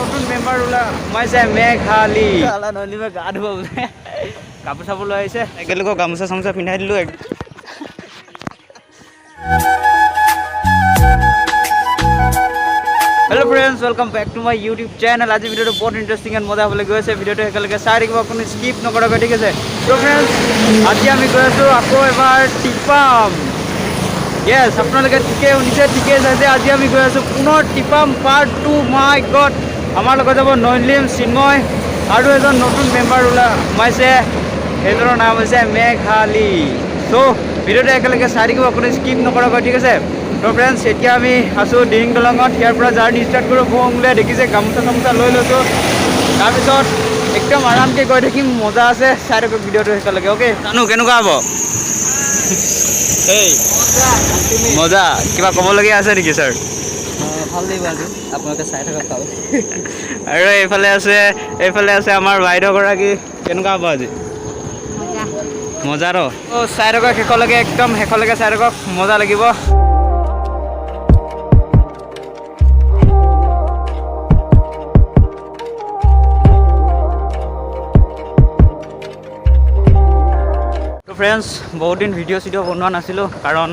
নতুন মেম্বাৰ সোমাইছে মেঘালী নলিমে গা ধুব বোলে কাপোৰ চাপোৰ লৈ আহিছে একেলগে গামোচা চামোচা পিন্ধাই দিলোঁ hello friends welcome back to my YouTube channel आज वीडियो बहुत इंटरेस्टिंग एंड मजा हबले गई আছে ভিডিওটো একেলগে চাই থাকিব আপুনি স্কিপ নকৰাকৈ ঠিক আছে তো फ्रेंड्स আজি আমি গৈ আছো আকৌ এবাৰ টিপাম यस আপোনালোকে ঠিকে শুনিছে ঠিকে আছে আজি আমি গৈ আছো পুনৰ টিপাম পাৰ্ট 2 মাই গড আমাৰ লগত যাব নয়নলিম চিন্ময় আৰু এজন নতুন মেম্বাৰ সোমাইছে এজনৰ নাম হৈছে মেঘালী তো ভিডিওটো একেলগে চাই থাকিব আপুনি স্কিপ নকৰাকৈ ঠিক আছে তো फ्रेंड्स এতিয়া আমি আছো ডিং দলঙত ইয়াৰ পৰা জাৰ্নি ষ্টাৰ্ট কৰোঁ বংলে দেখিছে গামোচা চামোচা লৈ লৈছো তাৰপিছত একদম আৰামকৈ গৈ থাকিম মজা আছে চাই থাকক ভিডিওটো একেলগে ওকে জানো কেনেকুৱা হ'ব এই মজা কিবা ক'বলগীয়া আছে নেকি ছাৰ ভাল লাগিব আজি আপোনালোকে চাই থাকক পাব আৰু এইফালে আছে আমাৰ বাইদেউগৰাকী কেনেকুৱা হ'ব আজি মজা ৰ চাই থাকক শেষলৈকে একদম শেষলৈকে চাই থাকক মজা লাগিব फ्रेंड्स बहुत दिन भिडिओ सिडिओ बनवा नासिलो कारण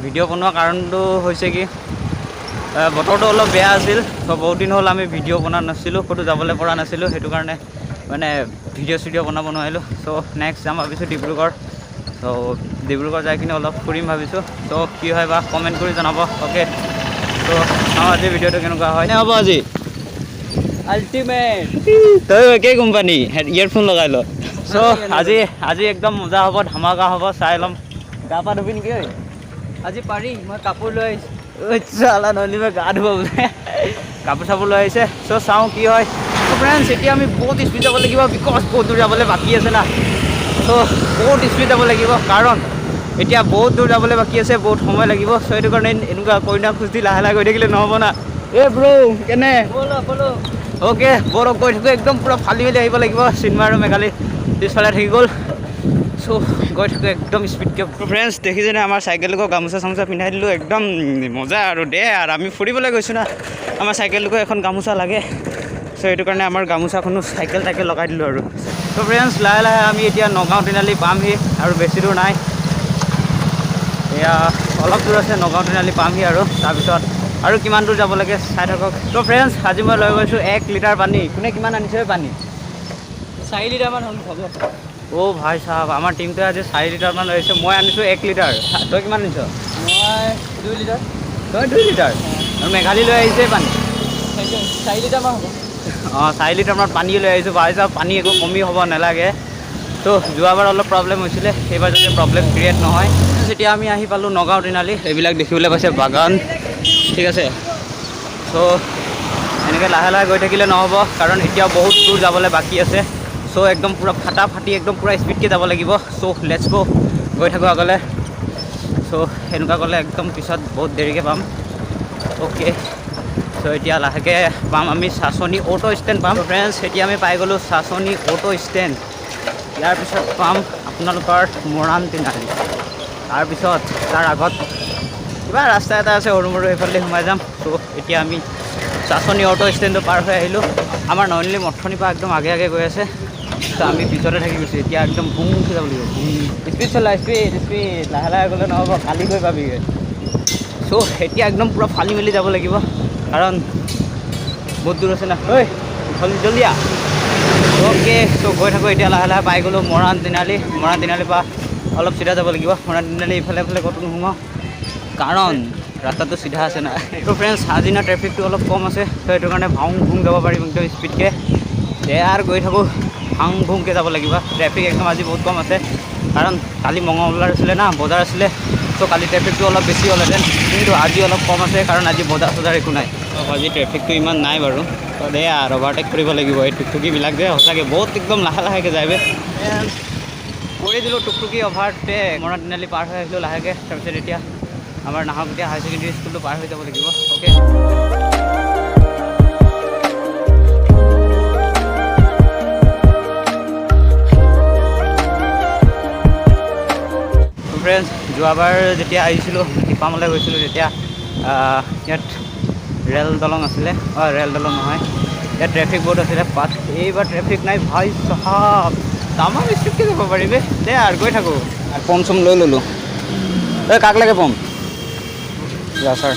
भिडिओ बनवा कारणটো হৈছে কি বতৰটো অলপ বেয়া আছিল তো বহুত দিন হ'ল আমি ভিডিঅ' বনা নাছিলো ক'তো যাবলৈ পৰা নাছিলো সেইটো কাৰণে মানে ভিডিঅ' চিডিঅ' বনাব নোৱাৰিলোঁ তো নেক্সট যাম ভাবিছোঁ ডিব্ৰুগড় তো ডিব্ৰুগড় যাই কিনে অলপ ফুৰিম ভাবিছোঁ তো কি হয় বা কমেণ্ট কৰি জনাব ওকে তো আজি ভিডিঅ'টো কেনেকুৱা হয় নে হ'ব আজি আল্টিমেট তই একেই কোম্পানী ইয়েৰফোন লগাই ল সো আজি একদম মজা হ'ব ধামাকা হ'ব চাই ল'ম গা পা ধুবি নেকি ঐ আজি পাৰি মই কাপোৰ লৈ চালা নলিমে গা ধুব বোলে কাপোৰ চাপোৰ লৈ আহিছে চ' চাওঁ কি হয় ফ্ৰেণ্ডছ এতিয়া আমি বহুত স্পীড যাব লাগিব বিকজ বহুত দূৰ যাবলৈ বাকী আছে না চ' বহুত স্পীড যাব লাগিব কাৰণ এতিয়া বহুত দূৰ যাবলৈ বাকী আছে বহুত সময় লাগিব চ' সেইটো কাৰণে এনেকুৱা কইনা খুজি লাহে লাহে গৈ থাকিলে নহ'ব না এই ব্ৰ' কেনে বলো অ'কে বৰক গৈ থাকোঁ একদম পূৰা ফালি মেলি আহিব লাগিব চিন্ময় আৰু মেঘালী পিছফালে থাকি গ'ল চ' গৈ থাকোঁ একদম স্পীডকৈ ফ্ৰেণ্ডছ দেখিছেনে আমাৰ চাইকেলকো গামোচা চামোচা পিন্ধাই দিলোঁ একদম মজা আৰু দে আৰু আমি ফুৰিবলৈ গৈছোঁ না আমাৰ চাইকেলকো এখন গামোচা লাগে চ' সেইটো কাৰণে আমাৰ গামোচাখনো চাইকেল তাইকেল লগাই দিলোঁ আৰু ত' ফ্ৰেণ্ডছ লাহে লাহে আমি এতিয়া নগাঁও তিনিআলি পামহি আৰু বেছি দূৰ নাই এয়া অলপ দূৰ আছে নগাঁও তিনিআলি পামহি আৰু তাৰপিছত আৰু কিমান দূৰ যাব লাগে চাই থাকক ত' ফ্ৰেণ্ডছ আজি মই লৈ গৈছোঁ 1 লিটাৰ পানী কোনে কিমান আনিছে পানী 4 লিটাৰমান হ'ব অ' ভাই চাহাব আমাৰ টিমটোৱে আজি 4 লিটাৰমান লৈ আহিছে মই আনিছোঁ 1 লিটাৰ তই কিমান আনিছ মই 2 লিটাৰ তই 2 লিটাৰ আৰু মেঘালী লৈ আহিছে পানী 4 লিটাৰমান হ'ব অঁ 4 লিটাৰমান পানী লৈ আহিছোঁ ভাই চাহাব পানী একো কমি হ'ব নালাগে তো যোৱাবাৰ অলপ প্ৰব্লেম হৈছিলে এইবাৰ যদি প্ৰব্লেম ক্ৰিয়েট নহয় যেতিয়া আমি আহি পালোঁ নগাঁও তিনিআলি এইবিলাক দেখিবলৈ পাইছে বাগান ঠিক আছে চ' এনেকৈ লাহে লাহে গৈ থাকিলে নহ'ব কাৰণ এতিয়াও বহুত দূৰ যাবলৈ বাকী আছে চ' একদম পূৰা ফাটা ফাটি একদম পূৰা স্পীডকৈ যাব লাগিব চ' লেটছ গো গৈ থাকোঁ আগলৈ চ' এনেকুৱা গ'লে একদম পিছত বহুত দেৰিকৈ পাম অ'কে চ' এতিয়া লাহেকৈ পাম আমি চাচনি অ'টো ষ্টেণ্ড পাম ফ্ৰেণ্ডছ এতিয়া আমি পাই গ'লোঁ চাচনি অ'টো ষ্টেণ্ড ইয়াৰ পিছত পাম আপোনালোকৰ মৰাণ তিনিআলি তাৰপিছত তাৰ আগত কিবা ৰাস্তা এটা আছে সৰু সৰু এইফালে সোমাই যাম চ' এতিয়া আমি চাচনি অ'টো ষ্টেণ্ডটো পাৰ হৈ আহিলোঁ আমাৰ নয়নলিম অথনিৰ পৰা একদম আগে আগে গৈ আছে ত' আমি পিছতে থাকি গৈছোঁ এতিয়া একদম বুমকৈ যাব লাগিব স্পীড চলা স্পীড লাহে লাহে গ'লে নহ'ব কালি গৈ পাবিগৈ চ' এতিয়া একদম পূৰা ফালি মেলি যাব লাগিব কাৰণ বহুত দূৰ আছে না ঐ জলদি অ'কে চ' গৈ থাকোঁ এতিয়া লাহে লাহে পাই গ'লোঁ মৰাণ তিনিআলিৰ পৰা অলপ চিধা যাব লাগিব মৰাণ তিনিআলি ইফালে ক'তো নোসোমাওঁ কাৰণ ৰাস্তাটো চিধা আছে না তো ফ্ৰেণ্ডছ আজি না ট্ৰেফিকটো অলপ কম আছে তো সেইটো কাৰণে ভাং ভুং যাব পাৰিম একদম স্পীডকৈ আৰু গৈ থাকোঁ ভাং ভুংকৈ যাব লাগিব ট্ৰেফিক একদম আজি বহুত কম আছে কাৰণ কালি মঙলবাৰ আছিলে না বজাৰ আছিলে ত' কালি ট্ৰেফিকটো অলপ বেছি হ'লহেঁতেন কিন্তু আজি অলপ কম আছে কাৰণ আজি বজাৰ চজাৰ একো নাই আজি ট্ৰেফিকটো ইমান নাই বাৰু তো দে আৰু অভাৰটেক কৰিব লাগিব এই টুকটুকিবিলাক যে সঁচাকৈ বহুত একদম লাহে লাহেকৈ যায় কৰি দিলোঁ টুকটুকি অভাৰটেক মৰাণ তিনিআলি পাৰ হৈ আহিলোঁ লাহেকৈ তাৰপিছত এতিয়া আমাৰ নাহৰকটীয়া হাই ছেকেণ্ডেৰী স্কুলটো পাৰ হৈ যাব লাগিব অ'কে ফ্ৰেণ্ডছ যোৱাবাৰ যেতিয়া আহিছিলোঁ টিপামলৈ গৈছিলোঁ তেতিয়া ইয়াত ৰেল দলং আছিলে ৰেল দলং নহয় ইয়াত ট্ৰেফিক বহুত আছিলে এইবাৰ ট্ৰেফিক নাই ভাই চাহাব আমাৰ স্পীডকৈ যাব পাৰিবি দে আৰু গৈ থাকোঁ আৰু পম চম লৈ ল'লোঁ এই কাক লাগে পম ছাৰ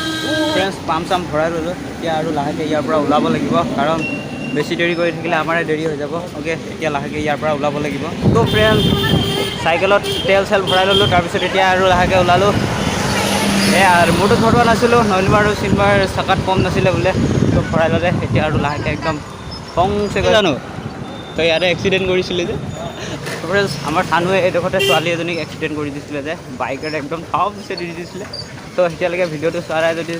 ফ্ৰেণ্ডছ পাম চাম ভৰাই ল'লোঁ এতিয়া আৰু লাহেকৈ ইয়াৰ পৰা ওলাব লাগিব কাৰণ বেছি দেৰি কৰি থাকিলে আমাৰে দেৰি হৈ যাব অ'কে এতিয়া লাহেকৈ ইয়াৰ পৰা ওলাব লাগিব ত' ফ্ৰেণ্ডছ চাইকেলত তেল চেল ভৰাই ল'লোঁ তাৰপিছত এতিয়া আৰু লাহেকৈ ওলালোঁ আৰু মোৰতো ভৰোৱা নাছিলোঁ নলিম আৰু চিনবাৰ চকাত কম নাছিলে বোলে ত' ভৰাই ল'লে এতিয়া আৰু লাহেকৈ একদম খংছে জানো তই ইয়াতে এক্সিডেণ্ট কৰিছিলি যে ফ্ৰেণ্ডছ আমাৰ থানুৱে এইডোখৰতে ছোৱালী এজনীক এক্সিডেণ্ট কৰি দিছিলে যে বাইকেৰে একদম ঠাউছে দি দিছিলে ত' এতিয়ালৈকে ভিডিঅ'টো চোৱা নাই যদি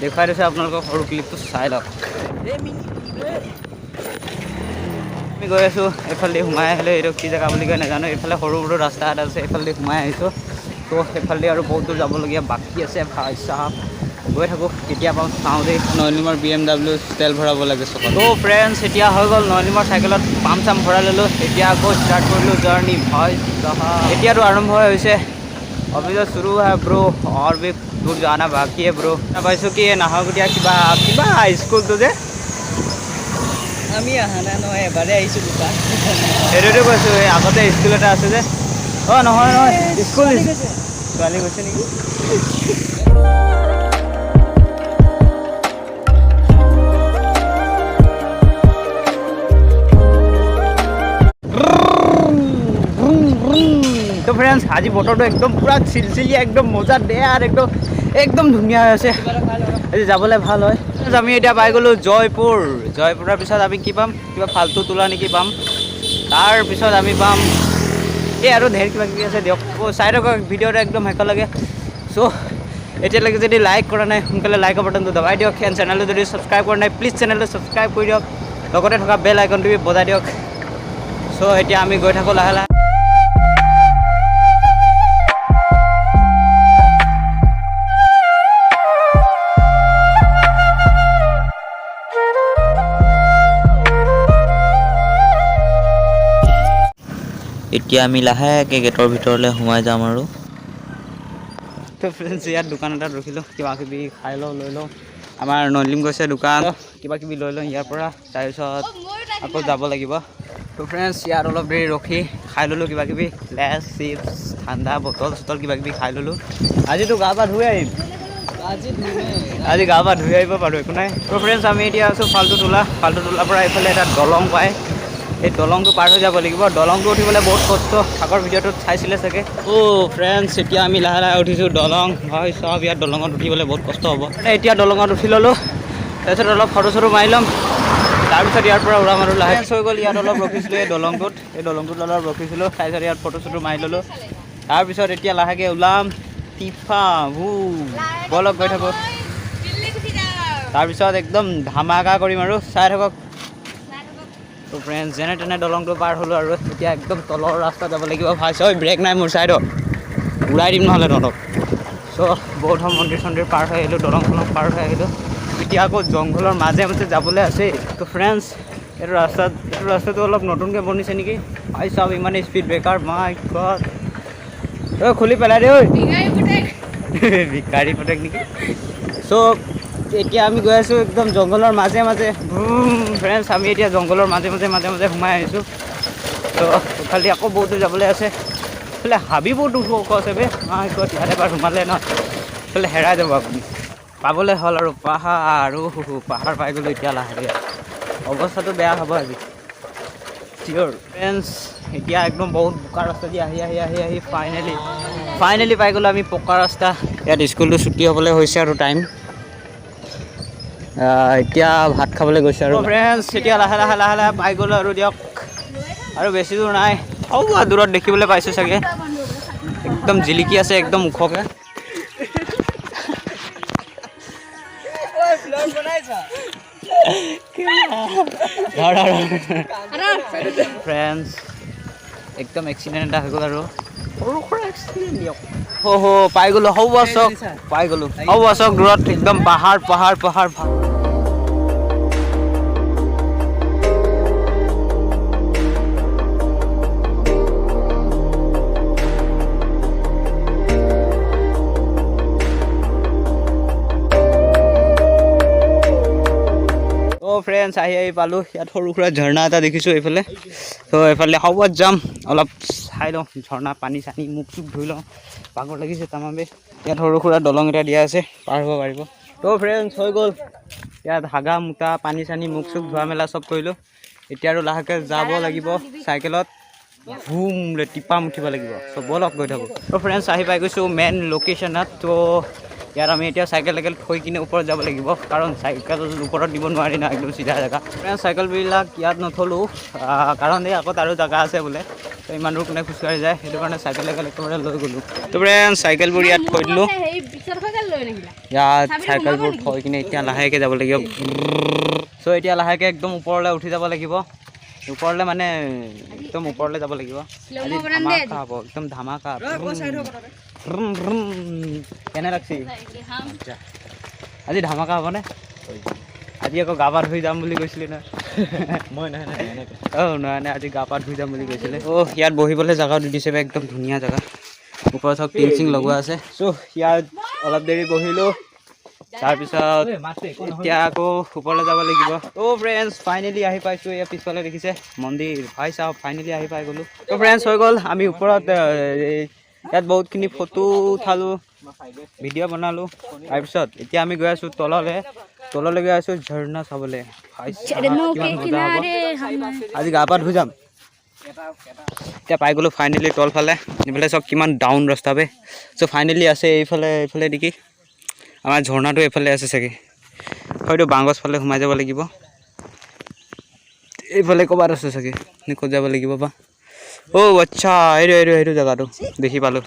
দেখুৱাই দিছে আপোনালোকক সৰু ক্লিপটো চাই লওক আমি গৈ আছোঁ এইফালেদি সোমাই আহিলোঁ এইটো কি জেগা বুলি কয় নাজানো এইফালে সৰু সৰু ৰাস্তা এটা আছে এইফালেদি সোমাই আহিছোঁ ত' সেইফালেদি আৰু বহুত দূৰ যাবলগীয়া বাকী আছে ভাই চাহাব গৈ থাকোঁ কেতিয়া পাওঁ চাওঁ দেই নলিমৰ BMW তেল ভৰাব লাগে চকত ত' ফ্ৰেণ্ডছ এতিয়া হৈ গ'ল নলিমৰ চাইকেলত পাম চাম ভৰাই ল'লোঁ এতিয়া আকৌ ষ্টাৰ্ট কৰিলোঁ জাৰ্ণি ভাই চাহাব এতিয়াতো আৰম্ভ হৈছে अभी तो शुरू है ब्रो और भी दूर जाना बाकी है ब्रो পাইছোঁ কি নাহৰকটীয়া কিবা স্কুলটো যে আমি অহা নাই নহয় এবাৰে আহিছোঁ দুটা সেইটোতো কৈছোঁ এই আগতে স্কুল এটা আছে যে নহয় স্কুল ছোৱালী গৈছে নেকি তো ফ্ৰেণ্ডছ আজি বতৰটো একদম পূৰা চিলচিলীয়া একদম মজা দে আৰু একদম ধুনীয়া হৈ আছে আজি যাবলৈ ভাল হয় আমি এতিয়া পাই গ'লোঁ জয়পুৰৰ পিছত আমি কি পাম কিবা ফাল্টু তোলা নেকি পাম তাৰপিছত আমি পাম এই আৰু ঢেৰ কিবা কিবি আছে দিয়ক চাই থাকক ভিডিঅ'টো একদম শেষলৈকে চ' এতিয়ালৈকে যদি লাইক কৰা নাই সোনকালে লাইকৰ বাটনটো দবাই দিয়ক এণ্ড চেনেলটো যদি ছাবস্ক্ৰাইব কৰা নাই প্লিজ চেনেলটো ছাবস্ক্ৰাইব কৰি দিয়ক লগতে থকা বেল আইকনটো বজাই দিয়ক চ' এতিয়া আমি গৈ থাকোঁ লাহে লাহে এতিয়া আমি লাহেকৈ গেটৰ ভিতৰলৈ সোমাই যাম আৰু তো ফ্ৰেণ্ডছ ইয়াত দোকান এটাত ৰখিলোঁ কিবা কিবি খাই লৈ লওঁ আমাৰ নলিম গৈছে দোকান কিবা কিবি লৈ লওঁ ইয়াৰ পৰা তাৰপিছত আকৌ যাব লাগিব তো ফ্ৰেণ্ডছ ইয়াত অলপ দেৰি ৰখি খাই ল'লোঁ কিবা কিবি লেছ চিপছ ঠাণ্ডা বটল চটল কিবা কিবি খাই ল'লোঁ আজিতো গা পা ধুই আহিম আজি গা পা ধুই আহিব পাৰোঁ একো নাই তো ফ্ৰেণ্ডছ আমি এতিয়া আছোঁ ফাল্টু তোলাৰ পৰা এইফালে এটা দলং পায় এই দলংটো পাৰ হৈ যাব লাগিব দলংটো উঠিবলৈ বহুত কষ্ট আগৰ ভিডিঅ'টোত চাইছিলে চাগে ফ্ৰেণ্ডছ এতিয়া আমি লাহে লাহে উঠিছোঁ দলং হয় চব ইয়াত দলঙত উঠিবলৈ বহুত কষ্ট হ'ব এতিয়া দলঙত উঠি ল'লোঁ তাৰপিছত অলপ ফটো চটো মাৰি ল'ম তাৰপিছত ইয়াৰ পৰা উৰা মাৰোঁ লাহে হৈ গ'ল ইয়াত অলপ ৰখিছিলোঁ এই দলংটোত অলপ ৰখিছিলোঁ তাৰপিছত ইয়াত ফটো চটো মাৰি ল'লোঁ তাৰপিছত এতিয়া লাহেকৈ ওলাম টিফা বলক গৈ থাকোঁ তাৰপিছত একদম ধামাকা কৰিম আৰু চাই থাকক তো ফ্ৰেণ্ডছ যেনে তেনে দলংটো পাৰ হ'লোঁ আৰু এতিয়া একদম তলৰ ৰাস্তা যাব লাগিব ভাইছ ব্ৰেক নাই মোৰ ছাইডত উৰাই দিম নহ'লে তহঁতক চ' বৌদ্ধ মন্দিৰ চন্দিৰ পাৰ হৈ আহিলোঁ দলং পাৰ হৈ আহিলোঁ এতিয়া আকৌ জংঘলৰ মাজে যাবলৈ আছেই তো ফ্ৰেণ্ডছ এইটো ৰাস্তাটো অলপ নতুনকৈ বনিছে নেকি ভাই চাওক ইমানেই স্পীড ব্ৰেকাৰ মাই গড খুলি পেলাই দে ঐ ভিকাৰী পটেক নেকি চ' এতিয়া আমি গৈ আছোঁ একদম জংঘলৰ মাজে ফ্ৰেণ্ডছ আমি এতিয়া জংঘলৰ মাজে সোমাই আহিছোঁ তো খালি আকৌ বহুত দূৰ যাবলৈ আছে এইফালে হাবি বহুত ওখ আছে বে ইয়াত এবাৰ সোমালে ন এইফালে হেৰাই যাব আপুনি পাবলৈ হ'ল আৰু পাহাৰ পাই গ'লোঁ এতিয়া লাহেকৈ অৱস্থাটো বেয়া হ'ব আজি চিয়'ৰ ফ্ৰেণ্ডছ এতিয়া একদম বহুত বোকা ৰাস্তা দি আহি ফাইনেলি পাই গ'লোঁ আমি পকা ৰাস্তা ইয়াত স্কুলটো ছুটি হ'বলৈ হৈছে আৰু টাইম এতিয়া ভাত খাবলৈ গৈছে আৰু ফ্ৰেণ্ডছ এতিয়া লাহে লাহে পাই গ'লোঁ আৰু দিয়ক আৰু বেছি দূৰ নাই দূৰত দেখিবলৈ পাইছোঁ চাগে একদম জিলিকি আছে একদম ওখকৈ ফ্ৰেণ্ডছ একদম এক্সিডেণ্ট এটা হৈ গ'ল আৰু সৰু সুৰা এক্সিডেণ্ট দিয়ক পাই গ'লোঁ দূৰত একদম পাহাৰ ফ্ৰেণ্ডছ আহি পালোঁ ইয়াত সৰু সুৰা ঝৰ্ণা এটা দেখিছোঁ এইফালে তো এইফালে হাৱত যাম অলপ চাই লওঁ ঝৰ্ণা পানী চানী মুখ চুখ ধুই লওঁ ভাগৰ লাগিছে তামামে ইয়াত সৰু সুৰা দলং এটা দিয়া আছে পাৰ হ'ব পাৰিব তো ফ্ৰেণ্ডছ হৈ গ'ল ইয়াত হাগা মুতা পানী চানী মুখ চুখ ধোৱা মেলা চব কৰিলোঁ এতিয়া আৰু লাহেকৈ যাব লাগিব চাইকেলত ঘুম টিপাম উঠিব লাগিব চ' ব'লক গৈ থাকোঁ তো ফ্ৰেণ্ডছ আহি পাই গৈছোঁ মেইন লোকেশ্যনত তো ইয়াত আমি এতিয়া চাইকেল থৈ কিনে ওপৰত যাব লাগিব কাৰণ চাইকেল ওপৰত দিব নোৱাৰি না একদম চিধা জেগা চাইকেলবিলাক ইয়াত নথলোঁ কাৰণ এই আগত আৰু জেগা আছে বোলে তো ইমান দূৰ কোনে খোজকাঢ়ি যায় সেইটো কাৰণে চাইকেল একেবাৰে লৈ গ'লোঁ তো ফ্ৰেণ্ডছ চাইকেলবোৰ ইয়াত থৈ দিলোঁ ইয়াত চাইকেলবোৰ থৈ কিনে এতিয়া লাহেকৈ যাব লাগিব চ' এতিয়া লাহেকৈ একদম ওপৰলৈ উঠি যাব লাগিব ওপৰলৈ মানে একদম ওপৰলৈ যাব লাগিব আজি ধামাকা হ'ব একদম ধামাকা কেনে লাগছি আজি ধামাকা হ'বনে আজি আকৌ গা পা ধুই যাম বুলি কৈছিলি নহয় মই নহয় আজি গা পা ধুই যাম বুলি কৈছিলে ইয়াত বহিবলৈ জেগা দি দিছে একদম ধুনীয়া জেগা ওপৰত চব টিং চিং লগোৱা আছে চ' ইয়াত অলপ দেৰি বহিলোঁ তাৰপিছত এতিয়া আকৌ ওপৰলৈ যাব লাগিব ফ্ৰেণ্ডছ ফাইনেলি আহি পাইছোঁ ইয়াৰ পিছফালে দেখিছে মন্দিৰ ভাই চাওক ফাইনেলি আহি পাই গ'লোঁ ফ্ৰেণ্ডছ হৈ গ'ল আমি ওপৰত ইয়াত বহুতখিনি ফটো উঠালোঁ ভিডিঅ' বনালোঁ তাৰপিছত এতিয়া আমি গৈ আছোঁ তললৈ গৈ আছোঁ ঝৰ্ণা চাবলৈ আজি গা পা ধুই যাম এতিয়া পাই গ'লোঁ ফাইনেলি তলফালে এইফালে চব কিমান ডাউন ৰাস্তা বে চ' ফাইনেলি আছে এইফালে নেকি আমাৰ ঝৰ্ণাটো এইফালে আছে চাগে হয়তো বাঁগছ ফালে সোমাই যাব লাগিব এইফালে ক'ৰবাত আছে চাগে নে ক'ত যাব লাগিব বা আচ্ছা এইটো জেগাটো দেখি পালোঁ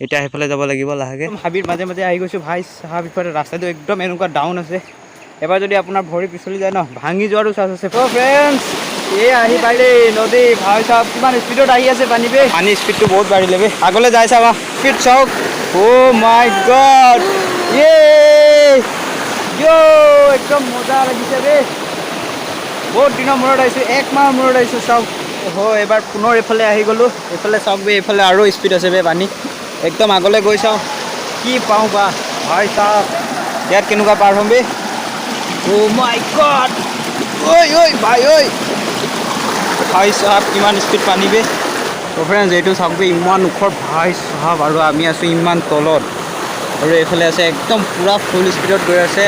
এতিয়া সেইফালে যাব লাগিব লাহেকৈ হাবিৰ মাজে মাজে আহি গৈছোঁ ভাই চাহাব ইফালে ৰাস্তাটো একদম এনেকুৱা ডাউন আছে এবাৰ যদি আপোনাৰ ভৰি পিছলি যায় ন ভাঙি যোৱাৰো চান্স আছে ফ্ৰেণ্ডছ এই আহি পাই দেই নদী ভাই চাওক কিমান স্পীডত আহি আছে পানী স্পীডটো বহুত বাঢ়িলে বে আগলৈ যাই চাবা স্পীড চাওক মাই গড একদম মজা লাগিছে বে বহুত দিনৰ মূৰত আহিছোঁ 1 মাহৰ মূৰত আহিছোঁ চাওক এবাৰ পুনৰ এইফালে আহি গ'লোঁ এইফালে চাওক বে এইফালে আৰু স্পীড আছে বে পানী একদম আগলৈ গৈ চাওঁ কি পাওঁ বা ভাই চাওক ইয়াত কেনেকুৱা পাৰ হ'ম বে মাই গড ভাই চাওক কিমান স্পীড পানী বে ফ্ৰেণ্ডছ এইটো চাওক বে ইমান ওখৰ ভাই চাওক আৰু আমি আছোঁ ইমান তলত আৰু এইফালে আছে একদম পূৰা ফুল স্পীডত গৈ আছে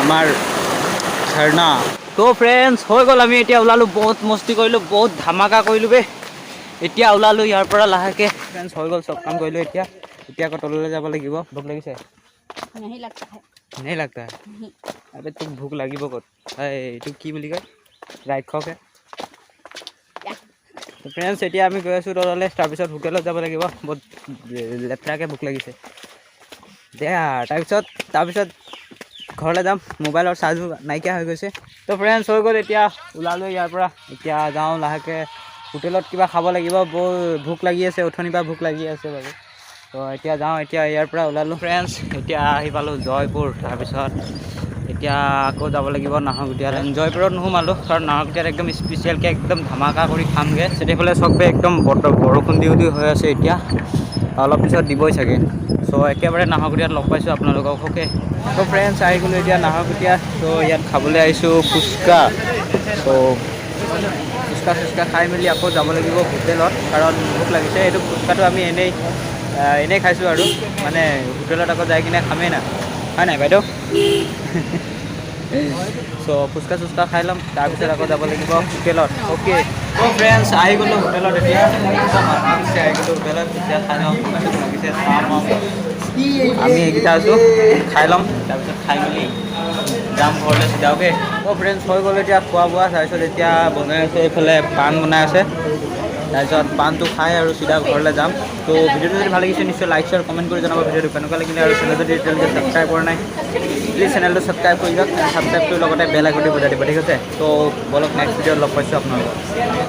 আমাৰ ঝৰ্ণা তো ফ্ৰেণ্ডছ হৈ গ'ল আমি এতিয়া ওলালোঁ বহুত মস্তি কৰিলোঁ বহুত ধামাকা কৰিলোঁ বে এতিয়া ওলালোঁ ইয়াৰ পৰা লাহেকৈ ফ্ৰেণ্ডছ হৈ গ'ল চব কাম কৰিলোঁ এতিয়া আকৌ তললৈ যাব লাগিব ভোক লাগিছে नहीं लगता है अबे तुम भूख लगी बहुत এইটো কি বুলি কয় ৰাক্ষসে ফ্ৰেণ্ডছ এতিয়া আমি গৈ আছোঁ তললৈ তাৰপিছত হোটেলত যাব লাগিব বহুত লেতেৰাকৈ ভোক লাগিছে দিয়া তাৰপিছত ঘৰলৈ যাম মোবাইলৰ চাৰ্জো নাইকিয়া হৈ গৈছে তো ফ্ৰেণ্ডছ হৈ গ'ল এতিয়া ওলালোঁ ইয়াৰ পৰা এতিয়া যাওঁ লাহেকৈ হোটেলত কিবা খাব লাগিব বৰ ভোক লাগি আছে অথনিৰ পৰা ভোক লাগি আছে বাৰু তো এতিয়া যাওঁ এতিয়া ইয়াৰ পৰা ওলালোঁ ফ্ৰেণ্ডছ এতিয়া আহি পালোঁ জয়পুৰ তাৰপিছত এতিয়া আকৌ যাব লাগিব নাহৰকটীয়ালৈ জয়পুৰত নোসোমালোঁ কাৰণ নাহৰকটীয়াত একদম স্পেচিয়েলকৈ একদম ধামাকা কৰি খামগৈ সেইফালে চবে একদম বৰষুণ দিওঁ হৈ আছে এতিয়া অলপ পিছত দিবই চাগে চ' একেবাৰে নাহৰকটীয়াত লগ পাইছোঁ আপোনালোকক অ'কে তো ফ্ৰেণ্ডছ আহি গ'লোঁ এতিয়া নাহৰকটীয়া তো ইয়াত খাবলৈ আহিছোঁ ফুচকা চ' ফুচকা খাই মেলি আকৌ যাব লাগিব হোটেলত কাৰণ ভোক লাগিছে এইটো ফুচকাটো আমি এনেই খাইছোঁ আৰু মানে হোটেলত আকৌ যাই কিনে খামেই না হয় নাই বাইদেউ চ' ফুচকা খাই ল'ম তাৰপিছত আকৌ যাব লাগিব হোটেলত অ'কে ত' ফ্ৰেণ্ডছ আহি গ'লোঁ হোটেলত এতিয়া আহি গ'লোঁ হোটেলত এতিয়া খাই ল'ম লাগিছে আমি এইকেইটা আছোঁ খাই ল'ম তাৰপিছত খাই মেলি যাম ঘৰলৈ চিধা অ'কে ত' ফ্ৰেণ্ডছ হৈ গ'ল এতিয়া খোৱা বোৱা তাৰপিছত এতিয়া বনাই আছে এইফালে পাণ বনাই আছে তাৰপিছত পাণটো খাই আৰু চিধা ঘৰলৈ যাম তো ভিডিঅ'টো যদি ভাল লাগিছে নিশ্চয় লাইক শ্বেয়াৰ কমেণ্ট কৰি জনাব ভিডিঅ'টো কেনেকুৱা লাগিলে আৰু চেনেল যদি এতিয়ালৈকে ছাবস্ক্ৰাইব কৰা নাই প্লিজ চেনেলটো ছাবস্ক্ৰাইব কৰি দিয়ক ছাবস্ক্ৰাইব কৰি লগতে বেল আইকনটো বজাই দিব ঠিক আছে তো বলক নেক্সট ভিডিঅ'ত লগ পাইছোঁ আপোনালোকক